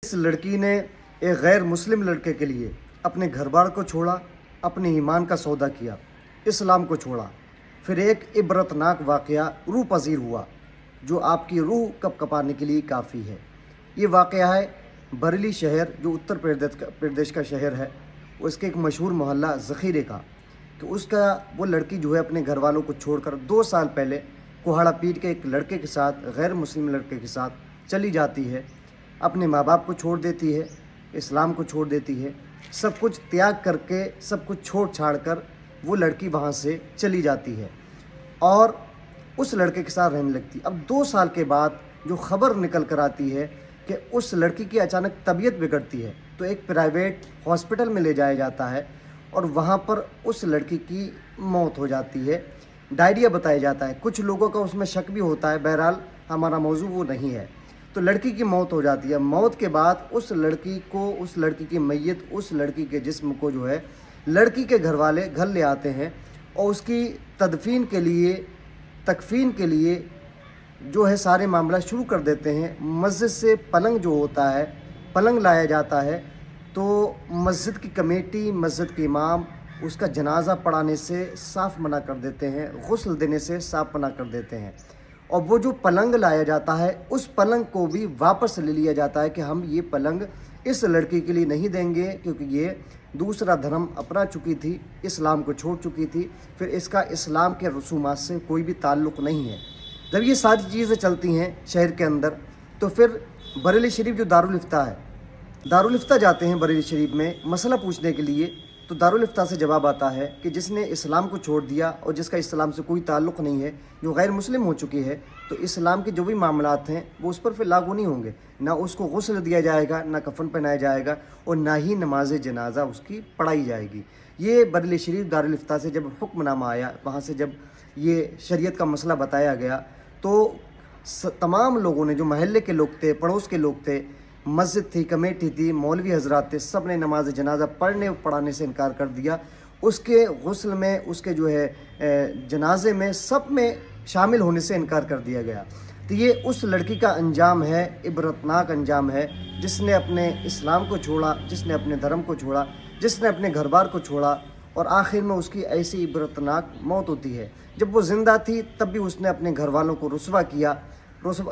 इस लड़की ने एक गैर मुस्लिम लड़के के लिए अपने घर बार को छोड़ा, अपने ईमान का सौदा किया, इस्लाम को छोड़ा। फिर एक इबरतनाक वाक़या रूह पज़ीर हुआ जो आपकी रूह कँपाने के लिए काफ़ी है। ये वाक़या है बरेली शहर, जो उत्तर प्रदेश का शहर है, उसके एक मशहूर मोहल्ला ज़ख़ीरे का। तो उसका वो लड़की जो है अपने घर वालों को छोड़कर 2 साल पहले कुहाड़ा पीट के एक लड़के के साथ, गैर मुस्लिम लड़के के साथ चली जाती है। अपने माँ बाप को छोड़ देती है, इस्लाम को छोड़ देती है, सब कुछ त्याग करके, सब कुछ छोड़ छाड़ कर वो लड़की वहाँ से चली जाती है और उस लड़के के साथ रहने लगती। अब 2 साल के बाद जो खबर निकल कर आती है कि उस लड़की की अचानक तबीयत बिगड़ती है, तो एक प्राइवेट हॉस्पिटल में ले जाया जाता है और वहाँ पर उस लड़की की मौत हो जाती है। डायरिया बताया जाता है, कुछ लोगों का उसमें शक भी होता है, बहरहाल हमारा मौजू वो नहीं है। तो लड़की की मौत हो जाती है। मौत के बाद उस लड़की की मैयत, उस लड़की के जिस्म को जो है लड़की के घर वाले घर ले आते हैं और उसकी तकफीन के लिए जो है सारे मामला शुरू कर देते हैं। मस्जिद से पलंग जो होता है, पलंग लाया जाता है, तो मस्जिद की कमेटी, मस्जिद के इमाम उसका जनाजा पढ़ाने से साफ़ मना कर देते हैं, गुस्ल देने से साफ़ मना कर देते हैं। और वो जो पलंग लाया जाता है, उस पलंग को भी वापस ले लिया जाता है कि हम ये पलंग इस लड़की के लिए नहीं देंगे, क्योंकि ये दूसरा धर्म अपना चुकी थी, इस्लाम को छोड़ चुकी थी, फिर इसका इस्लाम के रसूमात से कोई भी ताल्लुक़ नहीं है। जब ये सारी चीज़ें चलती हैं शहर के अंदर, तो फिर बरेली शरीफ जो दारुल इफ्ता है, दारुल इफ्ता जाते हैं बरेली शरीफ में मसला पूछने के लिए। तो दारुल इफ्ता से जवाब आता है कि जिसने इस्लाम को छोड़ दिया और जिसका इस्लाम से कोई ताल्लुक़ नहीं है, जो गैर मुस्लिम हो चुकी है, तो इस्लाम के जो भी मामलात हैं वो उस पर फिर लागू नहीं होंगे। ना उसको गुस्ल दिया जाएगा, ना कफन पहनाया जाएगा और ना ही नमाज जनाजा उसकी पढ़ाई जाएगी। ये बरेली शरीफ दारुल इफ्ता से जब हुक्मनामा आया, वहाँ से जब ये शरीयत का मसला बताया गया, तो तमाम लोगों ने, जो महल्ले के लोग थे, पड़ोस के लोग थे, मस्जिद थी, कमेटी थी, मौलवी हजरात थे, सब ने नमाज जनाजा पढ़ाने से इनकार कर दिया। उसके गुस्ल में, उसके जो है जनाजे में, सब में शामिल होने से इनकार कर दिया गया। तो ये उस लड़की का अंजाम है, इबरतनाक अंजाम है, जिसने अपने इस्लाम को छोड़ा, जिसने अपने धर्म को छोड़ा, जिसने अपने घर बार को छोड़ा और आखिर में उसकी ऐसी इबरतनाक मौत होती है। जब वो ज़िंदा थी तब भी उसने अपने घर वालों को रुसवा किया,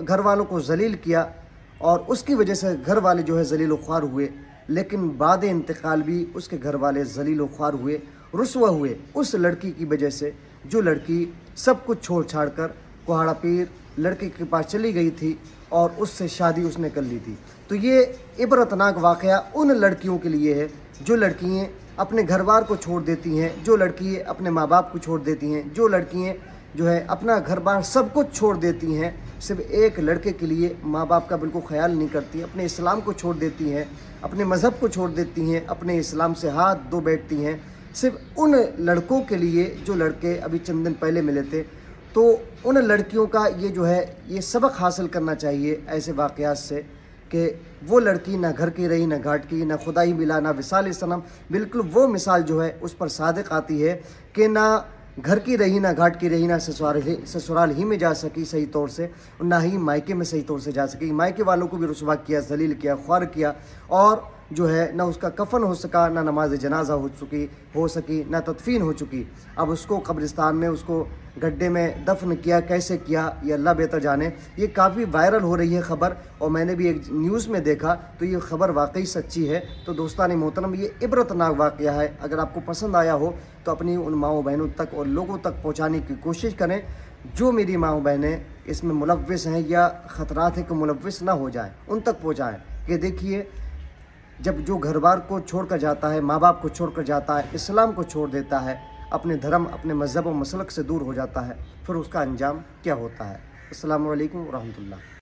घर वालों को जलील किया और उसकी वजह से घर वाले जो है जलील व ख्वार हुए। लेकिन बाद इंतकाल भी उसके घर वाले जलील व ख्वार हुए, रुसवा हुए उस लड़की की वजह से, जो लड़की सब कुछ छोड़ छाड़ कर कुहाड़ा पीर लड़के के पास चली गई थी और उससे शादी उसने कर ली थी। तो ये इबरतनाक वाक़या उन लड़कियों के लिए है जो लड़कियाँ अपने घर बार को छोड़ देती हैं, जो लड़कियाँ अपने माँ बाप को छोड़ देती हैं, जो लड़कियाँ जो है अपना घर बार सब कुछ छोड़ देती हैं, सिर्फ एक लड़के के लिए माँ बाप का बिल्कुल ख्याल नहीं करती, अपने इस्लाम को छोड़ देती हैं, अपने मज़हब को छोड़ देती हैं, अपने इस्लाम से हाथ धो बैठती हैं, सिर्फ उन लड़कों के लिए जो लड़के अभी चंद दिन पहले मिले थे। तो उन लड़कियों का ये जो है ये सबक हासिल करना चाहिए ऐसे वाक़यात से कि वो लड़की ना घर की रही, ना घाट की, ना खुदा ही मिला, ना विसाल सनम। बिल्कुल वो मिसाल जो है उस पर सादिक आती है कि ना घर की रही, ना घाट की रही, ना ससुराल ही में जा सकी सही तौर से, और ना ही मायके में सही तौर से जा सकी। मायके वालों को भी रुसवा किया, जलील किया, ख्वार किया और जो है ना उसका कफन हो सका, ना नमाज जनाजा हो सकी, ना तदफीन हो चुकी। अब उसको कब्रिस्तान में, उसको गड्ढे में दफन किया, कैसे किया ये अल्लाह बेहतर जाने। ये काफ़ी वायरल हो रही है ख़बर और मैंने भी एक न्यूज़ में देखा, तो ये ख़बर वाकई सच्ची है। तो दोस्तान मोहतरम, ये इबरतनाक वाक़या है। अगर आपको पसंद आया हो तो अपनी उन माओ बहनों तक और लोगों तक पहुँचाने की कोशिश करें जो मेरी माओ बहनें इसमें मुलव्विस हैं या ख़तरात है कि मुलव्विस ना हो जाए, उन तक पहुँचाएँ कि देखिए, जब जो घर बार को छोड़ कर जाता है, माँ बाप को छोड़ कर जाता है, इस्लाम को छोड़ देता है, अपने धर्म, अपने मज़हब और मसलक से दूर हो जाता है, फिर उसका अंजाम क्या होता है। अस्सलामु अलैकुम व रहमतुल्लाह।